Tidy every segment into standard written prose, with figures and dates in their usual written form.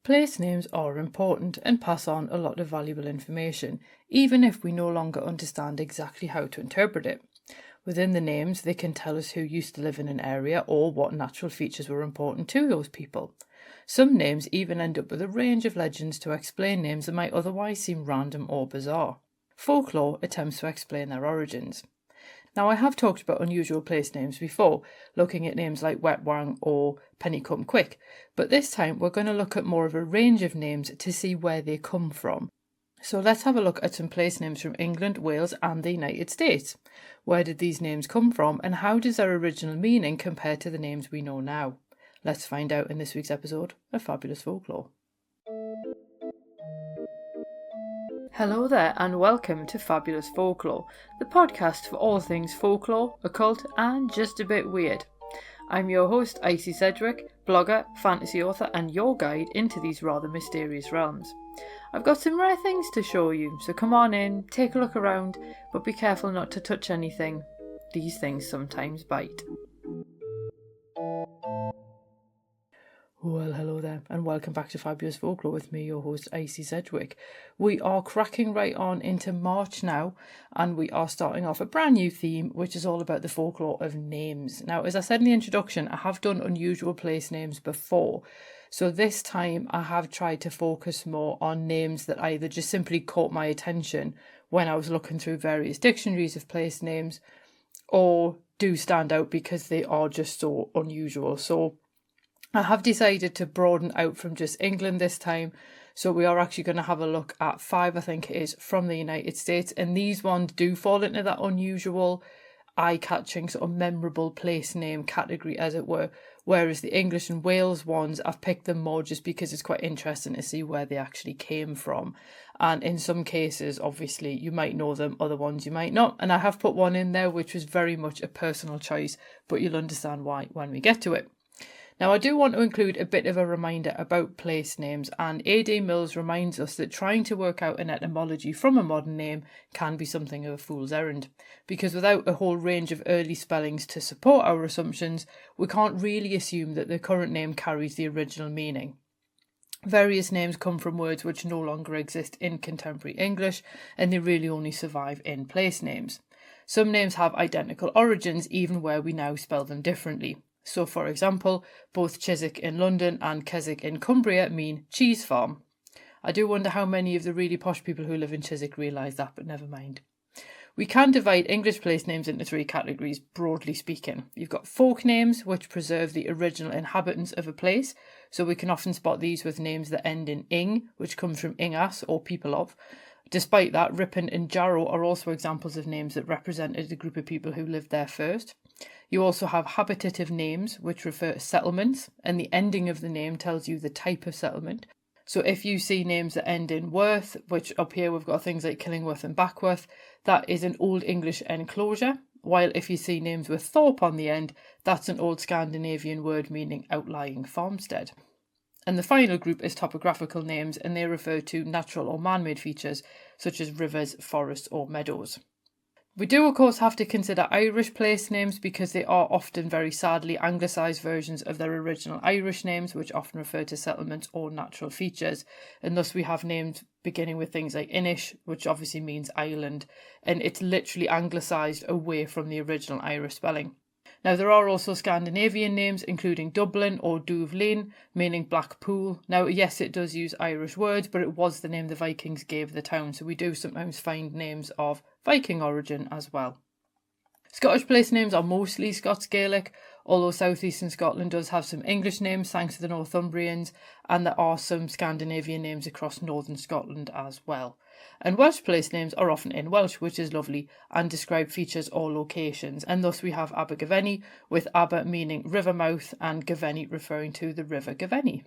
Place names are important and pass on a lot of valuable information, even if we no longer understand exactly how to interpret it. Within the names, they can tell us who used to live in an area or what natural features were important to those people. Some names even end up with a range of legends to explain names that might otherwise seem random or bizarre. Folklore attempts to explain their origins. Now, I have talked about unusual place names before, looking at names like Wetwang or Pennycombe Quick, but this time we're going to look at more of a range of names to see where they come from. So let's have a look at some place names from England, Wales and the United States. Where did these names come from and how does their original meaning compare to the names we know now? Let's find out in this week's episode of Fabulous Folklore. Hello there and welcome to Fabulous Folklore, the podcast for all things folklore, occult and just a bit weird. I'm your host, Icy Sedgwick, blogger, fantasy author and your guide into these rather mysterious realms. I've got some rare things to show you, so come on in, take a look around, but be careful not to touch anything. These things sometimes bite. Well, hello there, and welcome back to Fabulous Folklore with me, your host, Icy Sedgwick. We are cracking right on into March now, and we are starting off a brand new theme, which is all about the folklore of names. Now, as I said in the introduction, I have done unusual place names before, so this time I have tried to focus more on names that either just simply caught my attention when I was looking through various dictionaries of place names, or do stand out because they are just so unusual. So I have decided to broaden out from just England this time, so we are actually going to have a look at 5, I think it is, from the United States, and these ones do fall into that unusual, eye-catching, sort of memorable place name category, as it were, whereas the English and Wales ones, I've picked them more just because it's quite interesting to see where they actually came from, and in some cases, obviously, you might know them, other ones you might not, and I have put one in there which was very much a personal choice, but you'll understand why when we get to it. Now, I do want to include a bit of a reminder about place names, and A.D. Mills reminds us that trying to work out an etymology from a modern name can be something of a fool's errand, because without a whole range of early spellings to support our assumptions, we can't really assume that the current name carries the original meaning. Various names come from words which no longer exist in contemporary English, and they really only survive in place names. Some names have identical origins even where we now spell them differently. So, for example, both Chiswick in London and Keswick in Cumbria mean cheese farm. I do wonder how many of the really posh people who live in Chiswick realise that, but never mind. We can divide English place names into 3 categories, broadly speaking. You've got folk names, which preserve the original inhabitants of a place, so we can often spot these with names that end in ing, which comes from ingas, or people of. Despite that, Ripon and Jarrow are also examples of names that represented a group of people who lived there first. You also have habitative names, which refer to settlements, and the ending of the name tells you the type of settlement. So if you see names that end in worth, which up here we've got things like Killingworth and Backworth, that is an Old English enclosure, while if you see names with thorp on the end, that's an Old Scandinavian word meaning outlying farmstead. And the final group is topographical names, and they refer to natural or man-made features such as rivers, forests or meadows. We do, of course, have to consider Irish place names because they are often very sadly anglicised versions of their original Irish names, which often refer to settlements or natural features. And thus we have names beginning with things like Inish, which obviously means island, and it's literally anglicised away from the original Irish spelling. Now, there are also Scandinavian names, including Dublin or Duvlin, meaning black pool. Now, yes, it does use Irish words, but it was the name the Vikings gave the town, so we do sometimes find names of Viking origin as well. Scottish place names are mostly Scots Gaelic, although southeastern Scotland does have some English names thanks to the Northumbrians, and there are some Scandinavian names across northern Scotland as well. And Welsh place names are often in Welsh, which is lovely, and describe features or locations, and thus we have Abergavenny, with Aber meaning river mouth and Gavenny referring to the river Gavenny.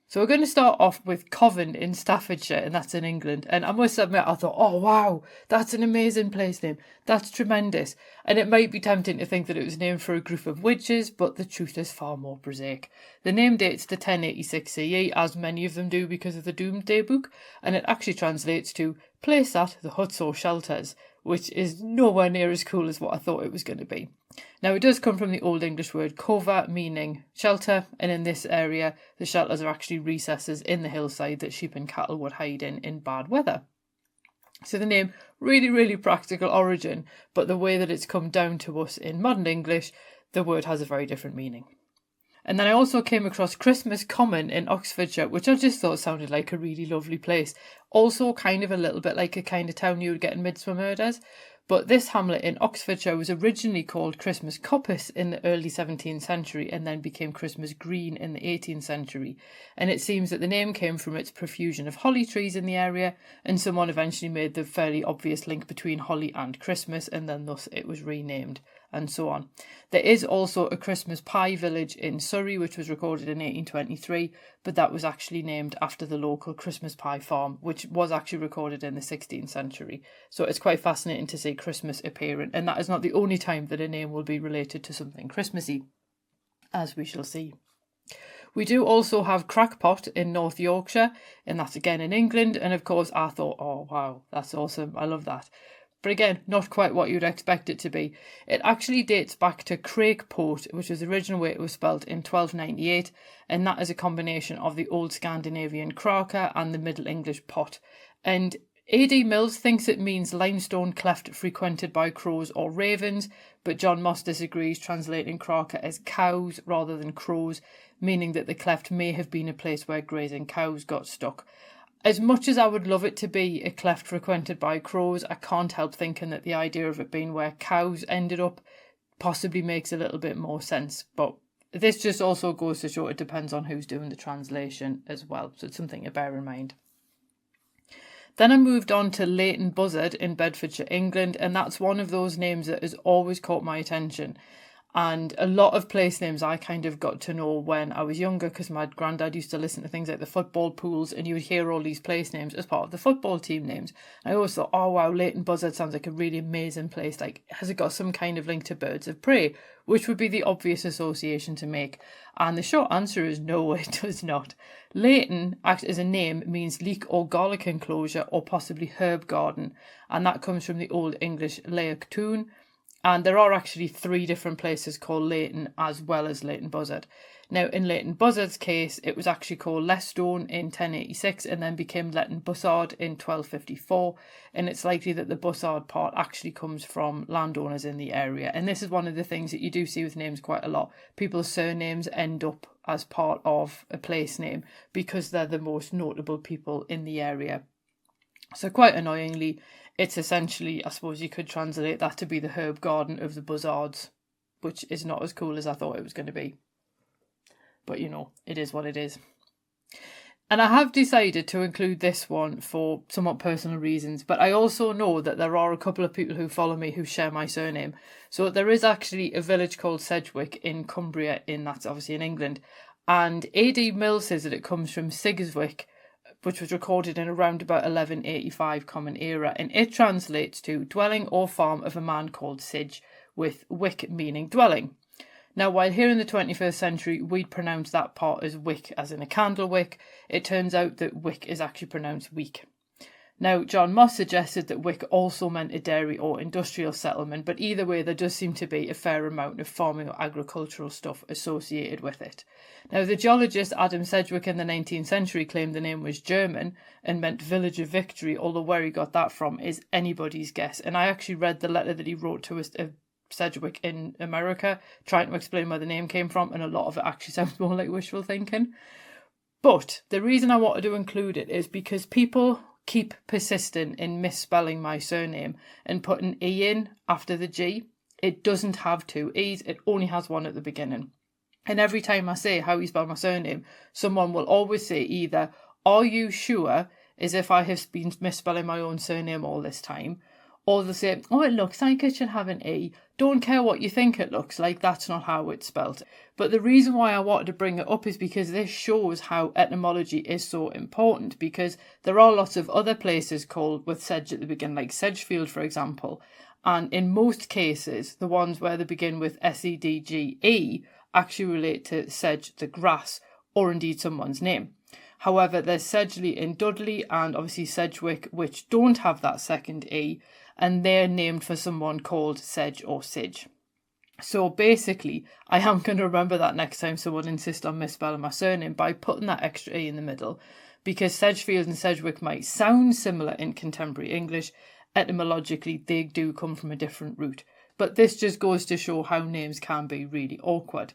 So we're going to start off with Coven in Staffordshire, and that's in England. And I must admit, I thought, oh wow, that's an amazing place name. That's tremendous. And it might be tempting to think that it was named for a group of witches, but the truth is far more prosaic. The name dates to 1086 CE, as many of them do because of the Domesday Book, and it actually translates to place at the huts or shelters, which is nowhere near as cool as what I thought it was going to be. Now, it does come from the Old English word cova, meaning shelter, and in this area, the shelters are actually recesses in the hillside that sheep and cattle would hide in bad weather. So the name, really, really practical origin, but the way that it's come down to us in modern English, the word has a very different meaning. And then I also came across Christmas Common in Oxfordshire, which I just thought sounded like a really lovely place. Also kind of a little bit like a kind of town you would get in Midsummer Murders. But this hamlet in Oxfordshire was originally called Christmas Coppice in the early 17th century and then became Christmas Green in the 18th century. And it seems that the name came from its profusion of holly trees in the area, and someone eventually made the fairly obvious link between holly and Christmas, and then thus it was renamed, and so on. There is also a Christmas pie village in Surrey, which was recorded in 1823, but that was actually named after the local Christmas pie farm, which was actually recorded in the 16th century. So it's quite fascinating to see Christmas appearing, and that is not the only time that a name will be related to something Christmassy, as we shall see. We do also have Crackpot in North Yorkshire, and that's again in England, and of course I thought, oh wow, that's awesome, I love that. But again, not quite what you'd expect it to be. It actually dates back to Craigport, which was the original way it was spelt in 1298, and that is a combination of the Old Scandinavian kraka and the Middle English pot. And A.D. Mills thinks it means limestone cleft frequented by crows or ravens, but John Moss disagrees, translating kraka as cows rather than crows, meaning that the cleft may have been a place where grazing cows got stuck. As much as I would love it to be a cleft frequented by crows, I can't help thinking that the idea of it being where cows ended up possibly makes a little bit more sense. But this just also goes to show it depends on who's doing the translation as well. So it's something to bear in mind. Then I moved on to Leighton Buzzard in Bedfordshire, England, and that's one of those names that has always caught my attention. And a lot of place names I kind of got to know when I was younger, because my granddad used to listen to things like the football pools, and you would hear all these place names as part of the football team names. I always thought, oh wow, Leighton Buzzard sounds like a really amazing place. Like, has it got some kind of link to birds of prey? Which would be the obvious association to make. And the short answer is no, it does not. Leighton, as a name, means leek or garlic enclosure or possibly herb garden. And that comes from the Old English Leach Tún. And there are actually 3 different places called Leighton as well as Leighton Buzzard. Now, in Leighton Buzzard's case, it was actually called Lestone in 1086 and then became Leighton Bussard in 1254. And it's likely that the Bussard part actually comes from landowners in the area. And this is one of the things that you do see with names quite a lot. People's surnames end up as part of a place name because they're the most notable people in the area. So quite annoyingly, it's essentially, I suppose you could translate that to be the herb garden of the Buzzards, which is not as cool as I thought it was going to be. But you know, it is what it is. And I have decided to include this one for somewhat personal reasons, but I also know that there are a couple of people who follow me who share my surname. So there is actually a village called Sedgwick in Cumbria, that's obviously in England, and A.D. Mills says that it comes from Sigerswick, which was recorded in around about 1185 Common Era, and it translates to dwelling or farm of a man called Sidge, with wick meaning dwelling. Now, while here in the 21st century we'd pronounce that part as wick as in a candle wick, it turns out that wick is actually pronounced week. Now, John Moss suggested that wick also meant a dairy or industrial settlement, but either way there does seem to be a fair amount of farming or agricultural stuff associated with it. Now, the geologist Adam Sedgwick in the 19th century claimed the name was German and meant village of victory, although where he got that from is anybody's guess. And I actually read the letter that he wrote to Sedgwick in America, trying to explain where the name came from, and a lot of it actually sounds more like wishful thinking. But the reason I wanted to include it is because people keep persisting in misspelling my surname and putting E in after the G. It doesn't have 2 E's, it only has one at the beginning. And every time I say how you spell my surname, someone will always say either, "Are you sure?" as if I have been misspelling my own surname all this time. Or they'll say, "Oh, it looks like it should have an E. Don't care what you think it looks like, that's not how it's spelt." But the reason why I wanted to bring it up is because this shows how etymology is so important, because there are lots of other places called with Sedge at the beginning, like Sedgefield, for example. And in most cases, the ones where they begin with Sedge actually relate to sedge, the grass, or indeed someone's name. However, there's Sedgley in Dudley and obviously Sedgwick, which don't have that second E, and they're named for someone called Sedge or Sidge. So basically, I am going to remember that next time someone insists on misspelling my surname by putting that extra E in the middle, because Sedgefield and Sedgwick might sound similar in contemporary English. Etymologically, they do come from a different root. But this just goes to show how names can be really awkward.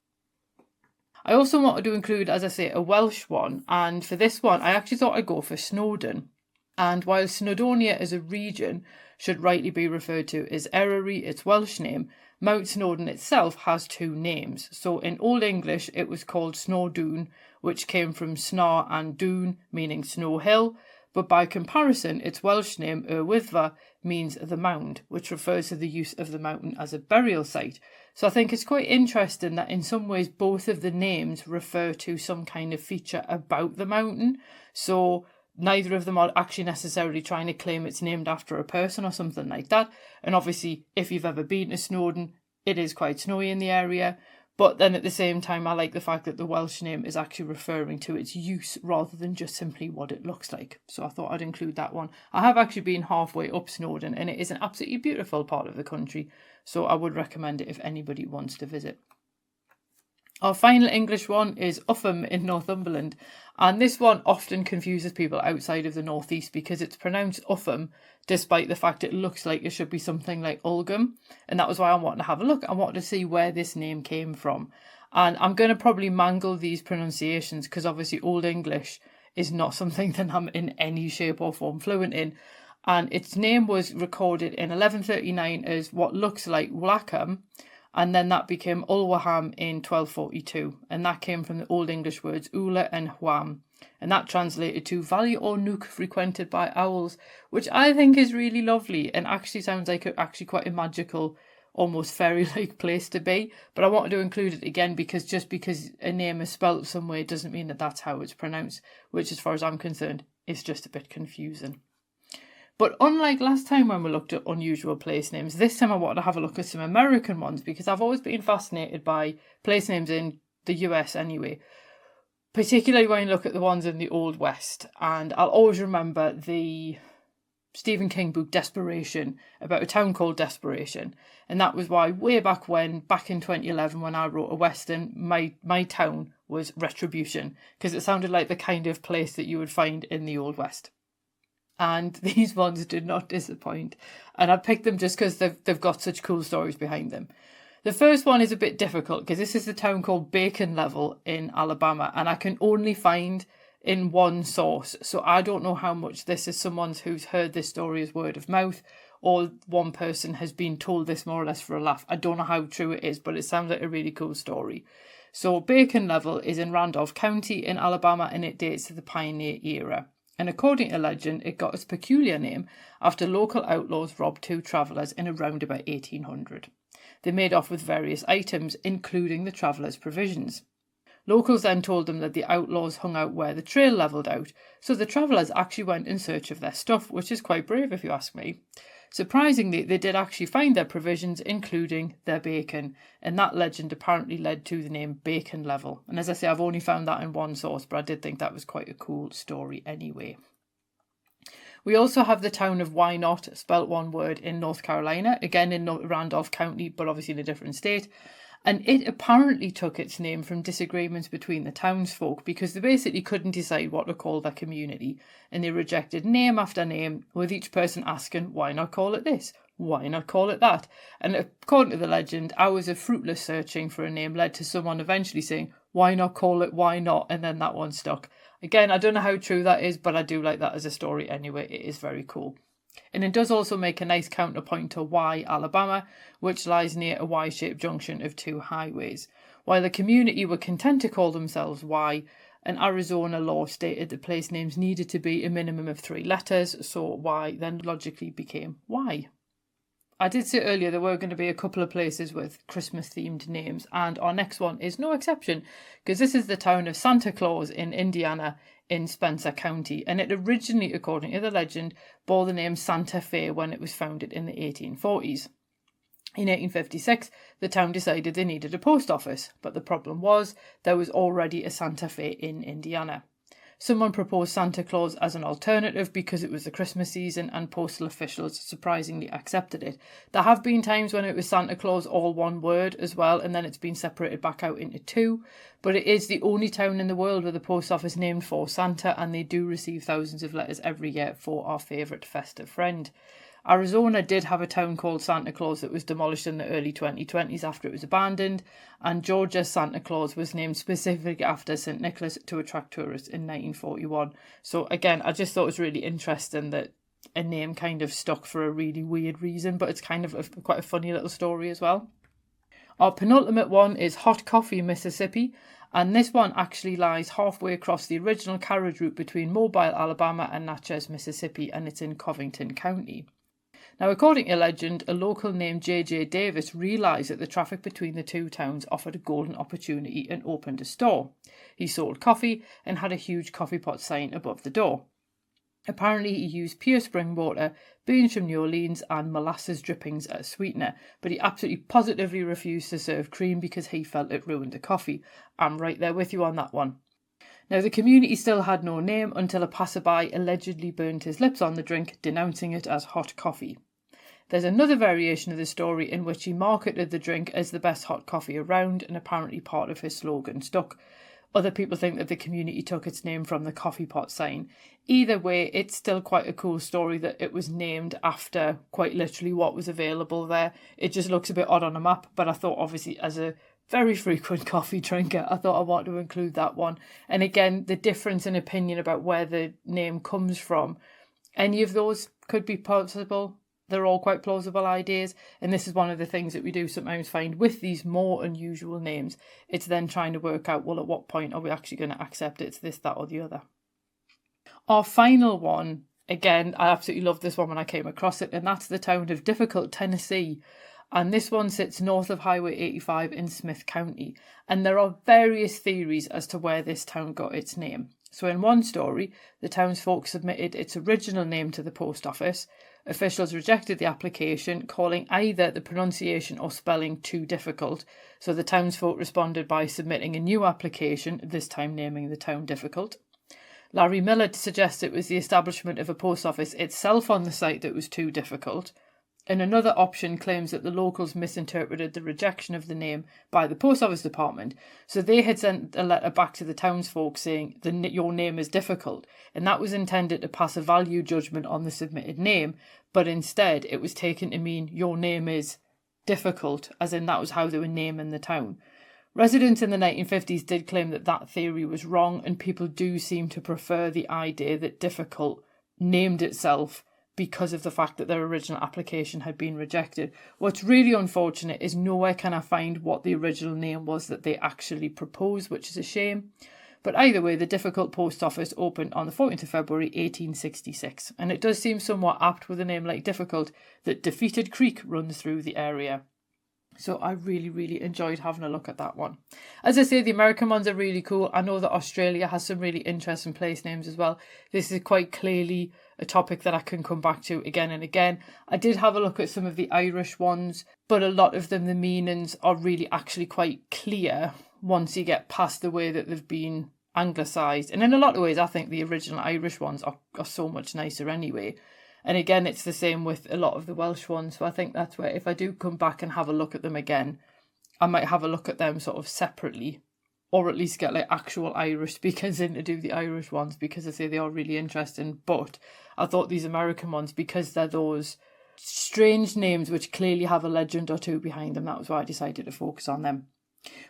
I also wanted to include, as I say, a Welsh one, and for this one I actually thought I'd go for Snowdon. And while Snowdonia as a region should rightly be referred to as Eryri, its Welsh name, Mount Snowdon itself has two names. So in Old English it was called Snowdoun, which came from snar and dún, meaning snow hill, but by comparison its Welsh name Wyddfa means the mound, which refers to the use of the mountain as a burial site. So I think it's quite interesting that in some ways both of the names refer to some kind of feature about the mountain. So neither of them are actually necessarily trying to claim it's named after a person or something like that. And obviously, if you've ever been to Snowdon, it is quite snowy in the area. But then at the same time, I like the fact that the Welsh name is actually referring to its use rather than just simply what it looks like. So I thought I'd include that one. I have actually been halfway up Snowdon and it is an absolutely beautiful part of the country. So I would recommend it if anybody wants to visit. Our final English one is Upham in Northumberland, and this one often confuses people outside of the northeast because it's pronounced Upham despite the fact it looks like it should be something like Ulgam, and that was why I wanted to have a look. I wanted to see where this name came from, and I'm going to probably mangle these pronunciations because obviously Old English is not something that I'm in any shape or form fluent in, and its name was recorded in 1139 as what looks like Wlackham, and then that became Ulwaham in 1242, and that came from the Old English words Ula and Hwam, and that translated to valley or nook frequented by owls, which I think is really lovely and actually sounds like quite a magical, almost fairy-like place to be. But I wanted to include it again because just because a name is spelt some way doesn't mean that that's how it's pronounced, which as far as I'm concerned is just a bit confusing. But unlike last time when we looked at unusual place names, this time I wanted to have a look at some American ones because I've always been fascinated by place names in the US anyway, particularly when you look at the ones in the Old West. And I'll always remember the Stephen King book Desperation about a town called Desperation. And that was why way back in 2011 when I wrote a Western, my town was Retribution, because it sounded like the kind of place that you would find in the Old West. And these ones did not disappoint. And I picked them just because they've got such cool stories behind them. The first one is a bit difficult because this is a town called Bacon Level in Alabama. And I can only find in one source. So I don't know how much this is someone who's heard this story as word of mouth or one person has been told this more or less for a laugh. I don't know how true it is, but it sounds like a really cool story. So Bacon Level is in Randolph County in Alabama and it dates to the pioneer era. And according to legend, it got its peculiar name after local outlaws robbed two travellers in around about 1800. They made off with various items, including the travellers' provisions. Locals then told them that the outlaws hung out where the trail levelled out, so the travellers actually went in search of their stuff, which is quite brave if you ask me. Surprisingly, they did actually find their provisions, including their bacon, and that legend apparently led to the name Bacon Level. And as I say, I've only found that in one source, but I did think that was quite a cool story anyway. We also have the town of Wynot, spelt one word, in North Carolina, again in Randolph County, but obviously in a different state. And it apparently took its name from disagreements between the townsfolk because they basically couldn't decide what to call their community. And they rejected name after name, with each person asking, why not call it this? Why not call it that? And according to the legend, hours of fruitless searching for a name led to someone eventually saying, why not call it, why not? And then that one stuck. Again, I don't know how true that is, but I do like that as a story anyway. It is very cool. And it does also make a nice counterpoint to Y, Alabama, which lies near a Y-shaped junction of two highways. While the community were content to call themselves Y, an Arizona law stated that place names needed to be a minimum of 3 letters, so Y then logically became Y. I did say earlier there were going to be a couple of places with Christmas-themed names, and our next one is no exception, because this is the town of Santa Claus in Indiana, in Spencer County, and it originally, according to the legend, bore the name Santa Fe when it was founded in the 1840s. In 1856, the town decided they needed a post office, but the problem was there was already a Santa Fe in Indiana. Someone proposed Santa Claus as an alternative because it was the Christmas season, and postal officials surprisingly accepted it. There have been times when it was Santa Claus, all one word as well, and then it's been separated back out into two. But it is the only town in the world with a post office named for Santa, and they do receive thousands of letters every year for our favourite festive friend. Arizona did have a town called Santa Claus that was demolished in the early 2020s after it was abandoned, and Georgia's Santa Claus was named specifically after St. Nicholas to attract tourists in 1941. So again, I just thought it was really interesting that a name kind of stuck for a really weird reason, but it's kind of quite a funny little story as well. Our penultimate one is Hot Coffee, Mississippi, and this one actually lies halfway across the original carriage route between Mobile, Alabama and Natchez, Mississippi, and it's in Covington County. Now, according to legend, a local named J.J. Davis realised that the traffic between the two towns offered a golden opportunity and opened a store. He sold coffee and had a huge coffee pot sign above the door. Apparently, he used pure spring water, beans from New Orleans and molasses drippings as sweetener, but he absolutely positively refused to serve cream because he felt it ruined the coffee. I'm right there with you on that one. Now, the community still had no name until a passerby allegedly burned his lips on the drink, denouncing it as hot coffee. There's another variation of the story in which he marketed the drink as the best hot coffee around, and apparently part of his slogan stuck. Other people think that the community took its name from the coffee pot sign. Either way, it's still quite a cool story that it was named after quite literally what was available there. It just looks a bit odd on a map, but I thought obviously as a very frequent coffee drinker, I thought I wanted to include that one. And again, the difference in opinion about where the name comes from, any of those could be possible. They're all quite plausible ideas, and this is one of the things that we do sometimes find with these more unusual names. It's then trying to work out, well, at what point are we actually going to accept it's this, that or the other. Our final one, again, I absolutely loved this one when I came across it, and that's the town of Difficult, Tennessee. And this one sits north of Highway 85 in Smith County, and there are various theories as to where this town got its name. So in one story, the townsfolk submitted its original name to the post office. Officials rejected the application, calling either the pronunciation or spelling too difficult, so the townsfolk responded by submitting a new application, this time naming the town Difficult. Larry Miller suggests it was the establishment of a post office itself on the site that was too difficult, and another option claims that the locals misinterpreted the rejection of the name by the post office department, so they had sent a letter back to the townsfolk saying your name is difficult, and that was intended to pass a value judgment on the submitted name, but instead it was taken to mean your name is difficult, as in that was how they were naming the town. Residents in the 1950s did claim that that theory was wrong, and people do seem to prefer the idea that Difficult named itself because of the fact that their original application had been rejected. What's really unfortunate is nowhere can I find what the original name was that they actually proposed, which is a shame. But either way, the Difficult post office opened on the 14th of February 1866, and it does seem somewhat apt with a name like Difficult that Defeated Creek runs through the area. So I really, really enjoyed having a look at that one. As I say, the American ones are really cool. I know that Australia has some really interesting place names as well. This is quite clearly a topic that I can come back to again and again. I did have a look at some of the Irish ones, but a lot of them, the meanings are really actually quite clear once you get past the way that they've been anglicised. And in a lot of ways, I think the original Irish ones are so much nicer anyway. And again, it's the same with a lot of the Welsh ones. So I think that's where if I do come back and have a look at them again, I might have a look at them sort of separately, or at least get like actual Irish speakers in to do the Irish ones, because I say they are really interesting. But I thought these American ones, because they're those strange names which clearly have a legend or two behind them, that was why I decided to focus on them.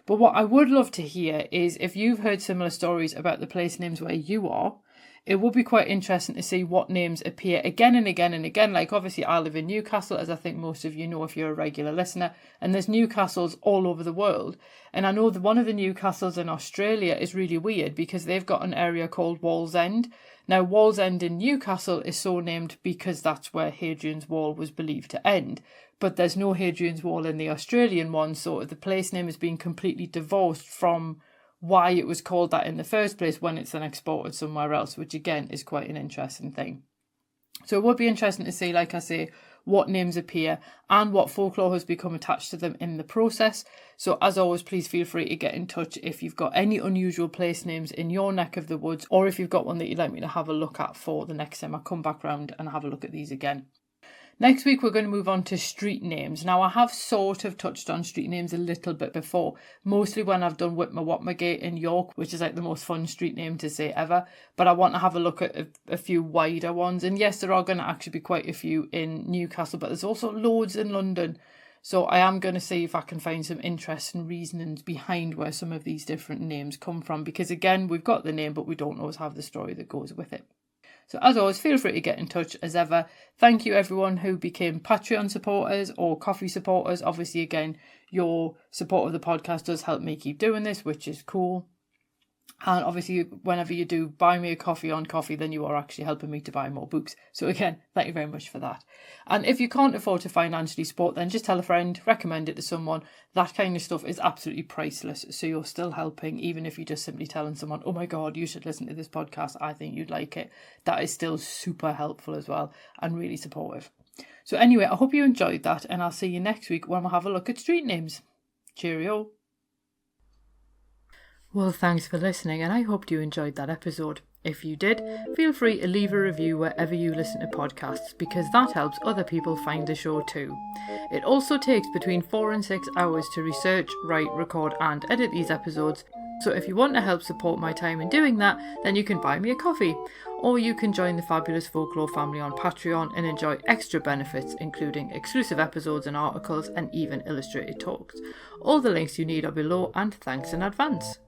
But what I would love to hear is if you've heard similar stories about the place names where you are. It would be quite interesting to see what names appear again and again and again. Like obviously I live in Newcastle, as I think most of you know if you're a regular listener, and there's Newcastles all over the world. And I know that one of the Newcastles in Australia is really weird because they've got an area called Wallsend. Now Wallsend in Newcastle is so named because that's where Hadrian's Wall was believed to end. But there's no Hadrian's Wall in the Australian one, so the place name has been completely divorced from why it was called that in the first place when it's then exported somewhere else, which again is quite an interesting thing. So it would be interesting to see, like I say, what names appear, and what folklore has become attached to them in the process. So as always, please feel free to get in touch if you've got any unusual place names in your neck of the woods, or if you've got one that you'd like me to have a look at for the next time I come back round and have a look at these again. Next week, we're going to move on to street names. Now, I have sort of touched on street names a little bit before, mostly when I've done Whitmer in York, which is like the most fun street name to say ever. But I want to have a look at a few wider ones. And yes, there are going to actually be quite a few in Newcastle, but there's also loads in London. So I am going to see if I can find some interesting reasonings behind where some of these different names come from. Because again, we've got the name, but we don't always have the story that goes with it. So as always, feel free to get in touch as ever. Thank you everyone who became Patreon supporters or coffee supporters. Obviously, again, your support of the podcast does help me keep doing this, which is cool. And obviously, whenever you do buy me a coffee on Coffee, then you are actually helping me to buy more books. So again, thank you very much for that. And if you can't afford to financially support, then just tell a friend, recommend it to someone. That kind of stuff is absolutely priceless. So you're still helping, even if you're just simply telling someone, oh my God, you should listen to this podcast. I think you'd like it. That is still super helpful as well and really supportive. So anyway, I hope you enjoyed that, and I'll see you next week when we'll have a look at street names. Cheerio. Well, thanks for listening, and I hope you enjoyed that episode. If you did, feel free to leave a review wherever you listen to podcasts, because that helps other people find the show too. It also takes between 4 and 6 hours to research, write, record and edit these episodes, so if you want to help support my time in doing that, then you can buy me a coffee. Or you can join the Fabulous Folklore family on Patreon and enjoy extra benefits, including exclusive episodes and articles and even illustrated talks. All the links you need are below, and thanks in advance.